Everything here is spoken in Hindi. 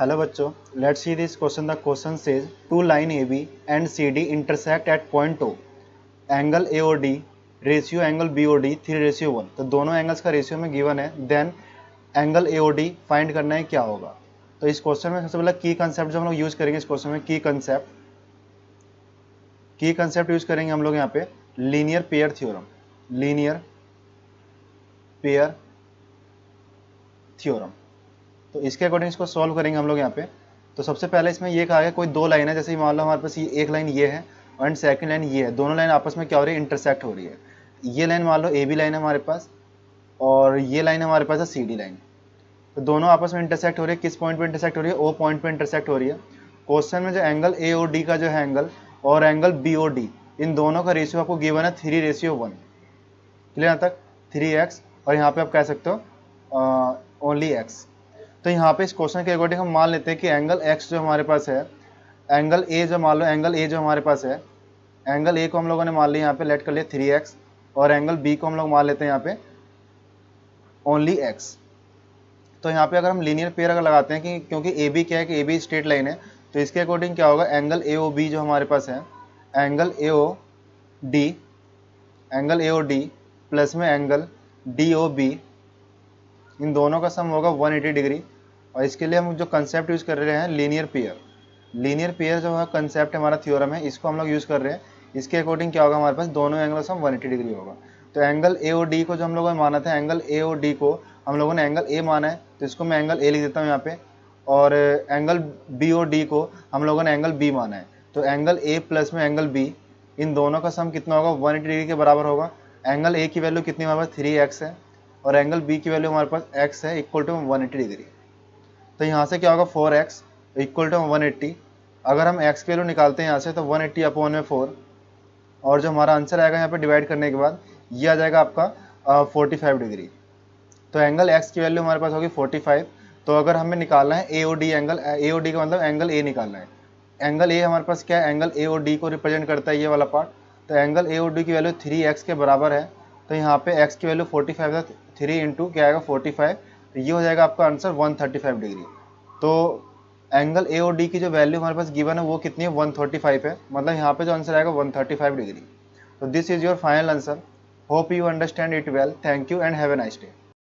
हेलो बच्चों, let's see this question. The question says two line A B and C D intersect at point O, angle A O D ratio angle B O D 3:1। तो दोनों एंगल्स का रेशियो में गिवन है, then angle A O D find करना है, क्या होगा। तो इस क्वेश्चन में सबसे पहले की कंसेप्ट जो हम लोग यूज करेंगे इस क्वेश्चन में, की कंसेप्ट यूज करेंगे हम लोग यहाँ पे linear pair theorem. Linear pair theorem, तो इसके अकॉर्डिंग इसको सॉल्व करेंगे हम लोग यहाँ पे। तो सबसे पहले इसमें ये कहा गया कोई दो लाइन है, जैसे मान लो हमारे पास ये एक लाइन ये है एंड सेकंड लाइन ये है, दोनों लाइन आपस में क्या हो रही है, इंटरसेक्ट हो रही है। ये लाइन मान लो ए बी लाइन है हमारे पास और ये लाइन हमारे पास है सी डी लाइन। तो दोनों आपस में इंटरसेक्ट हो रही है, किस पॉइंट पे इंटरसेक्ट हो रही है, ओ पॉइंट पे इंटरसेक्ट हो रही है। क्वेश्चन में जो एंगल ए ओ डी का जो है एंगल और एंगल बी ओ डी, इन दोनों का रेशियो आपको गिवन है 3:1। क्लियर यहाँ तक, 3x, और यहाँ पे आप कह सकते हो ओनली x। तो यहाँ पे इस क्वेश्चन के अकॉर्डिंग हम मान लेते हैं कि एंगल x जो हमारे पास है, एंगल a जो मान लो, एंगल a जो हमारे पास है, एंगल a को हम लोगों ने मान लिया यहाँ पे लेट कर लिया 3x, और एंगल b को हम लोग मान लेते हैं यहाँ पे ओनली x। तो यहाँ पे अगर हम लीनियर पेयर अगर लगाते हैं कि क्योंकि ए बी क्या है कि ए बी स्ट्रेट लाइन है, तो इसके अकॉर्डिंग क्या होगा, एंगल ए ओ बी जो हमारे पास है, angle A O D plus में एंगल डी ओ बी, इन दोनों का सम होगा 180 डिग्री। और इसके लिए हम जो कंसेप्ट यूज़ कर रहे हैं लीनियर पेयर जो है कंसेप्ट हमारा थ्योरम है, इसको हम लोग यूज़ कर रहे हैं। इसके अकॉर्डिंग क्या होगा, हमारे पास दोनों एंगल का सम 180 डिग्री होगा। तो एंगल ए ओ डी को जो हम लोगों ने माना था, एंगल ए ओ डी को हम लोगों ने एंगल ए माना है, तो इसको मैं एंगल ए लिख देता हूँ यहाँ पे। और एंगल बी ओ डी को हम लोगों ने एंगल बी माना है, तो एंगल ए प्लस में एंगल बी, इन दोनों का सम कितना होगा, 180 डिग्री के बराबर होगा। एंगल ए की वैल्यू कितनी हमारे पास 3x है, और एंगल बी की वैल्यू हमारे पास x है, इक्वल टू 180 डिग्री। तो यहाँ से क्या होगा, 4x इक्वल टू 180। अगर हम x की वैल्यू निकालते हैं यहाँ से, तो 180 अपॉन में 4, और जो हमारा आंसर आएगा यहाँ पे डिवाइड करने के बाद, ये आ जाएगा आपका 45 डिग्री। तो एंगल x की वैल्यू हमारे पास होगी 45। तो अगर हमें निकालना है ए O D angle, A O D का मतलब एंगल ए निकालना है। एंगल ए हमारे पास क्या है, एंगल ए ओ डी को रिप्रेजेंट करता है ये वाला पार्ट। तो एंगल ए ओ डी की वैल्यू 3x के बराबर है। तो यहाँ पे x की वैल्यू 45 है, 3 इंटू क्या आएगा 45, तो ये हो जाएगा आपका आंसर 135 डिग्री। तो एंगल ए ओ डी की जो वैल्यू हमारे पास गिवन है वो कितनी है, 135 है, मतलब यहाँ पे जो आंसर आएगा 135 डिग्री। तो this is your final answer. Hope you understand it well. Thank you and have a nice day.